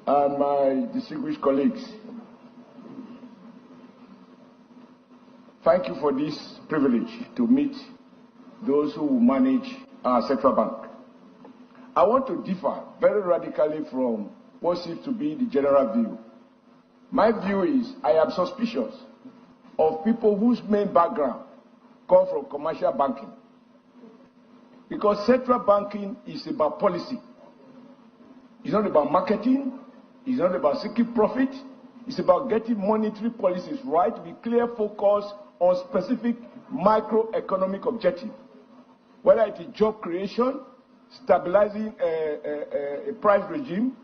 and my distinguished colleagues, thank you for this privilege to meet those who manage our central bank. I want to differ very radically from what seems to be the general view. My view is I am suspicious of people whose main background come from commercial banking. Because central banking is about policy. It's not about marketing. It's not about seeking profit. It's about getting monetary policies right with clear focus on specific macroeconomic objectives. Whether it is job creation, stabilizing a price regime,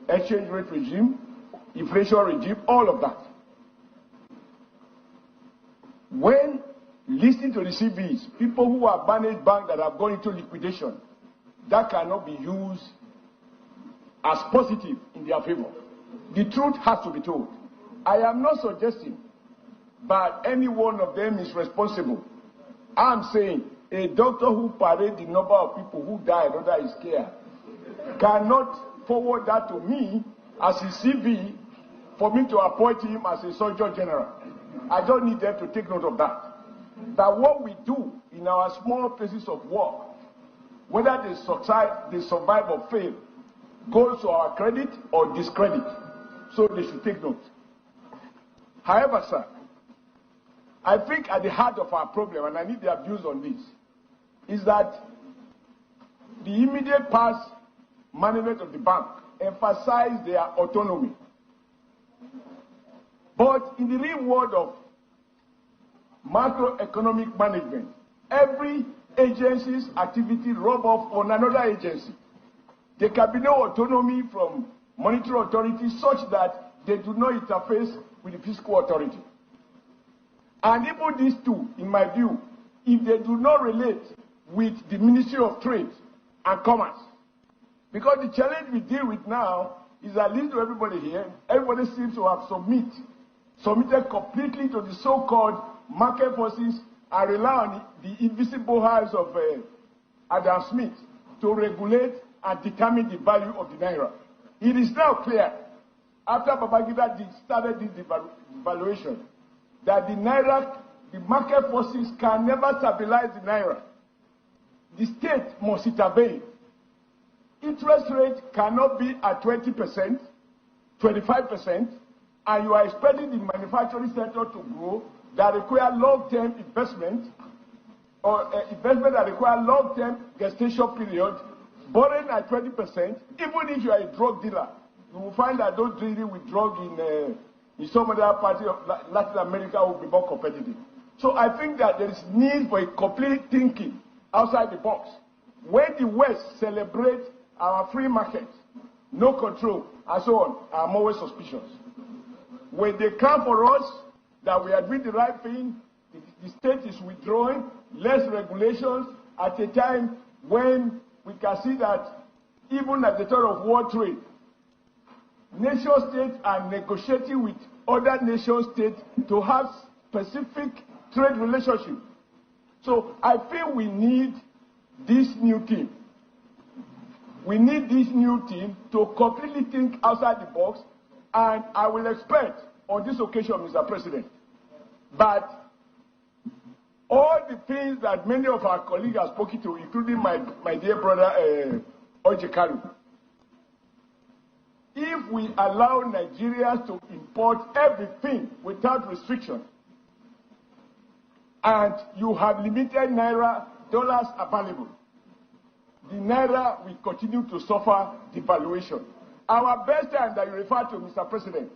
exchange rate regime, inflation regime, all of that. When listening to the CBs, people who have managed banks that have gone into liquidation, that cannot be used as positive in their favor. The truth has to be told. I am not suggesting that any one of them is responsible. I'm saying a doctor who parades the number of people who die and others is scared cannot forward that to me as a CV for me to appoint him as a Surgeon General. I don't need them to take note of that. That what we do in our small places of work, whether they survive or fail, goes to our credit or discredit. So they should take note. However, sir, I think at the heart of our problem, and I need their views on this, is that the immediate past management of the bank emphasized their autonomy. But in the real world of macroeconomic management, every agency's activity rub off on another agency. There can be no autonomy from monetary authority such that they do not interface with the fiscal authority. And even these two, in my view, if they do not relate with the Ministry of Trade and Commerce, because the challenge we deal with now is that, at least to everybody here, everybody seems to have submitted completely to the so-called market forces and rely on the invisible hands of Adam Smith to regulate and determine the value of the naira. It is now clear, after Babangida started this devaluation, that the naira, the market forces can never stabilize the naira. The state must intervene. Interest rate cannot be at 20%, 25%, and you are expecting the manufacturing sector to grow that require long-term investment, or investment that require long-term gestation period, borrowing at 20%. Even if you are a drug dealer, you will find that those dealing with drug in some other parts of Latin America will be more competitive. So I think that there is need for a complete thinking outside the box. When the West celebrates our free market, no control, and so on, I'm always suspicious. When they come for us that we are doing the right thing, the state is withdrawing, less regulations, at a time when we can see that even at the time of world trade, nation states are negotiating with other nation states to have specific trade relationships. So I feel we need this new team. We need this new team to completely think outside the box, and I will expect on this occasion, Mr. President, that all the things that many of our colleagues have spoken to, including my dear brother Ojekalu, if we allow Nigerians to import everything without restriction, and you have limited naira dollars available, the naira will continue to suffer devaluation. Our best time that you refer to, Mr. President,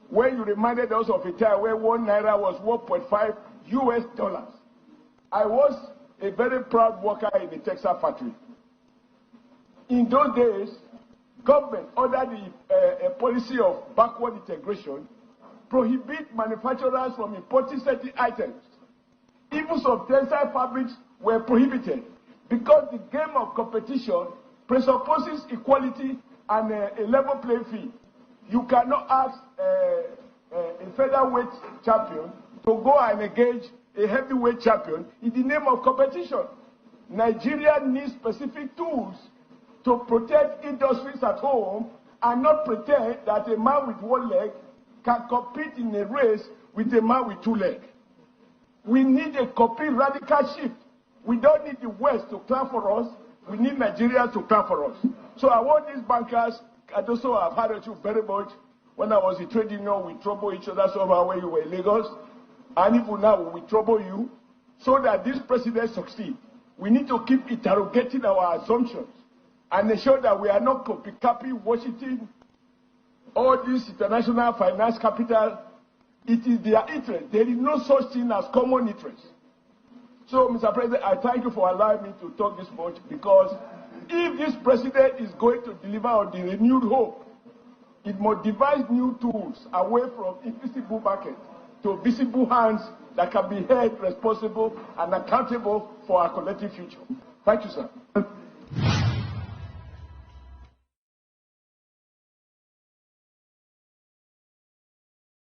when you reminded us of a time where one naira was 1.5 US dollars. I was a very proud worker in the Texas factory. In those days, government ordered a policy of backward integration, prohibit manufacturers from importing certain items. Even some textile fabrics were prohibited because the game of competition presupposes equality and a level playing field. You cannot ask a featherweight champion to go and engage a heavyweight champion in the name of competition. Nigeria needs specific tools to protect industries at home and not pretend that a man with one leg can compete in a race with a man with two legs. We need a complete radical shift. We don't need the West to clap for us. We need Nigeria to clap for us. So I want these bankers, and also I've heard you very much. When I was in trade union, we trouble each other somehow when you were in Lagos. And even now, we trouble you so that this president succeed. We need to keep interrogating our assumptions and ensure that we are not copying Washington, all this international finance capital. It is their interest. There is no such thing as common interest. So, Mr. President, I thank you for allowing me to talk this much, because if this president is going to deliver on the renewed hope, it must devise new tools away from invisible market to visible hands that can be held responsible and accountable for our collective future. Thank you, sir.